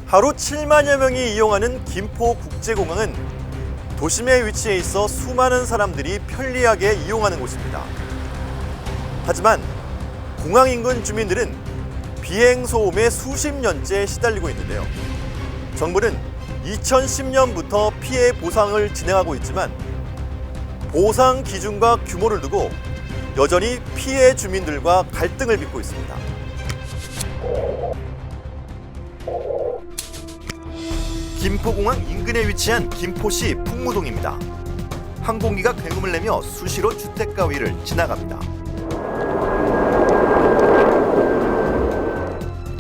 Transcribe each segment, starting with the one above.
하루 7만여 명이 이용하는 김포국제공항은 도심에 위치해 있어 수많은 사람들이 편리하게 이용하는 곳입니다. 하지만 공항 인근 주민들은 비행 소음에 수십 년째 시달리고 있는데요. 정부는 2010년부터 피해 보상을 진행하고 있지만 보상 기준과 규모를 두고 여전히 피해 주민들과 갈등을 빚고 있습니다. 김포공항 인근에 위치한 김포시 풍무동입니다. 항공기가 굉음을 내며 수시로 주택가 위를 지나갑니다.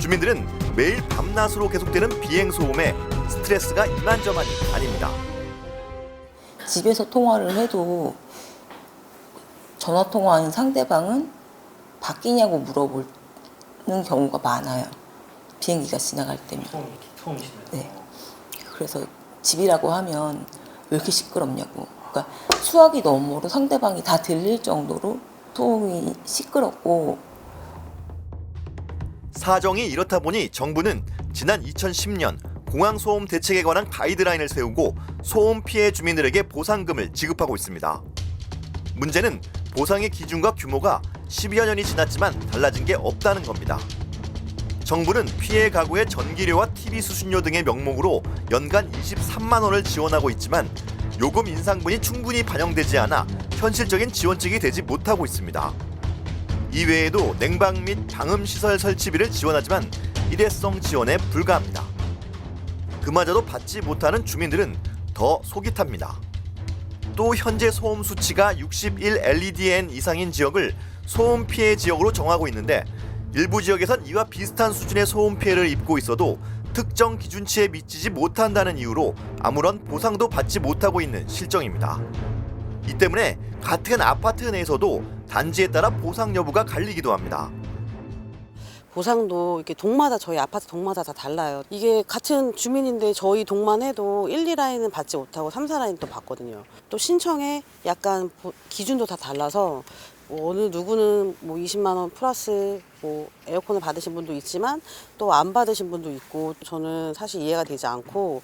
주민들은 매일 밤낮으로 계속되는 비행 소음에 스트레스가 이만저만이 아닙니다. 집에서 통화를 해도 전화 통화하는 상대방은 바뀌냐고 물어보는 경우가 많아요. 비행기가 지나갈 때면. 소음 시나요? 네. 그래서 집이라고 하면 왜 이렇게 시끄럽냐고. 그러니까 수화기 너머로 상대방이 다 들릴 정도로 소음이 시끄럽고. 사정이 이렇다 보니 정부는 지난 2010년 공항 소음 대책에 관한 가이드라인을 세우고 소음 피해 주민들에게 보상금을 지급하고 있습니다. 문제는 보상의 기준과 규모가 10여 년이 지났지만 달라진 게 없다는 겁니다. 정부는 피해 가구의 전기료와 TV 수신료 등의 명목으로 연간 23만 원을 지원하고 있지만 요금 인상분이 충분히 반영되지 않아 현실적인 지원책이 되지 못하고 있습니다. 이외에도 냉방 및 방음시설 설치비를 지원하지만 일회성 지원에 불과합니다. 그마저도 받지 못하는 주민들은 더 속이 탑니다. 또 현재 소음 수치가 61 LEDN 이상인 지역을 소음 피해 지역으로 정하고 있는데 일부 지역에선 이와 비슷한 수준의 소음 피해를 입고 있어도 특정 기준치에 미치지 못한다는 이유로 아무런 보상도 받지 못하고 있는 실정입니다. 이 때문에 같은 아파트 내에서도 단지에 따라 보상 여부가 갈리기도 합니다. 보상도 이렇게 동마다 저희 아파트 동마다 다 달라요. 이게 같은 주민인데 저희 동만 해도 1, 2라인은 받지 못하고 3, 4라인 또 받거든요. 또 신청에 약간 기준도 다 달라서 뭐 어느 누구는 뭐 20만 원 플러스 뭐 에어컨을 받으신 분도 있지만 또 안 받으신 분도 있고 저는 사실 이해가 되지 않고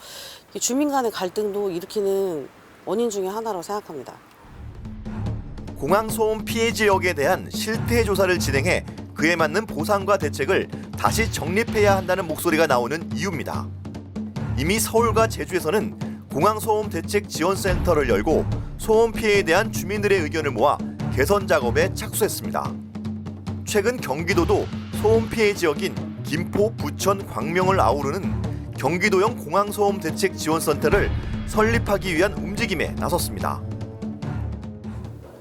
주민 간의 갈등도 일으키는 원인 중에 하나라고 생각합니다. 공항 소음 피해 지역에 대한 실태 조사를 진행해 그에 맞는 보상과 대책을 다시 정립해야 한다는 목소리가 나오는 이유입니다. 이미 서울과 제주에서는 공항 소음 대책 지원센터를 열고 소음 피해에 대한 주민들의 의견을 모아 개선 작업에 착수했습니다. 최근 경기도도 소음 피해 지역인 김포, 부천, 광명을 아우르는 경기도형 공항 소음 대책 지원센터를 설립하기 위한 움직임에 나섰습니다.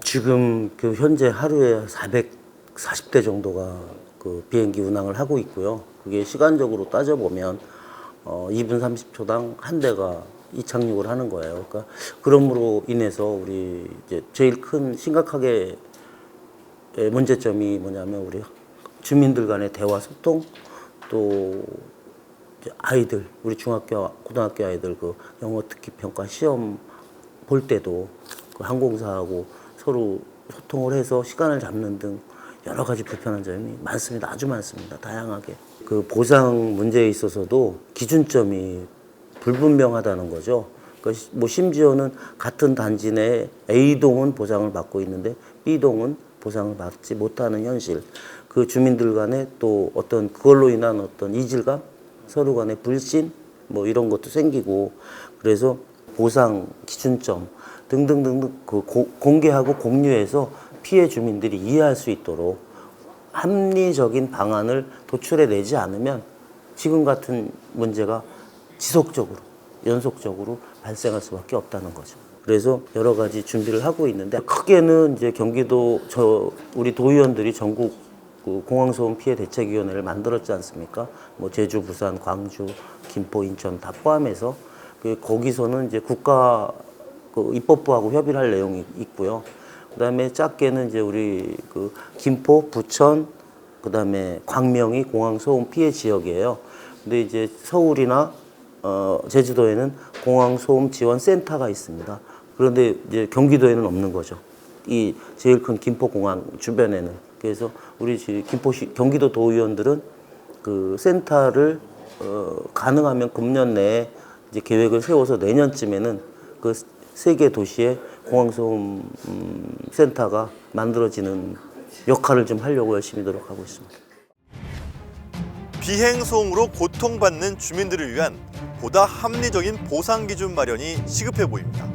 지금 현재 하루에 440대 정도가 그 비행기 운항을 하고 있고요. 그게 시간적으로 따져보면 2분 30초당 한 대가 이착륙을 하는 거예요. 그러니까 그럼으로 인해서 우리 이제 제일 큰 심각하게 문제점이 뭐냐면 우리 주민들 간의 대화 소통, 또 아이들, 우리 중학교, 고등학교 아이들 그 영어 듣기 평가 시험 볼 때도 그 항공사하고 서로 소통을 해서 시간을 잡는 등 여러 가지 불편한 점이 많습니다. 아주 많습니다. 다양하게. 그 보상 문제에 있어서도 기준점이 불분명하다는 거죠. 그러니까 뭐 심지어는 같은 단지 내 A동은 보상을 받고 있는데 B동은 보상을 받지 못하는 현실. 그 주민들 간에 또 어떤 그걸로 인한 어떤 이질감, 서로 간의 불신 뭐 이런 것도 생기고 그래서 보상 기준점 등등등등 그 공개하고 공유해서 피해 주민들이 이해할 수 있도록 합리적인 방안을 도출해 내지 않으면 지금 같은 문제가 지속적으로 연속적으로 발생할 수밖에 없다는 거죠. 그래서 여러 가지 준비를 하고 있는데 크게는 이제 경기도 우리 도의원들이 전국 그 공항소음 피해 대책위원회를 만들었지 않습니까? 뭐 제주, 부산, 광주, 김포, 인천 다 포함해서 거기서는 이제 국가 그 입법부하고 협의를 할 내용이 있고요. 그다음에 작게는 이제 우리 그 김포, 부천, 그다음에 광명이 공항 소음 피해 지역이에요. 근데 이제 서울이나 제주도에는 공항 소음 지원 센터가 있습니다. 그런데 이제 경기도에는 없는 거죠. 이 제일 큰 김포 공항 주변에는. 그래서 우리 경기도 도의원들은 그 센터를 가능하면 금년 내에 이제 계획을 세워서 내년쯤에는 그 세 개 도시에 공항소음 센터가 만들어지는 역할을 좀 하려고 열심히 노력하고 있습니다. 비행소음으로 고통받는 주민들을 위한 보다 합리적인 보상 기준 마련이 시급해 보입니다.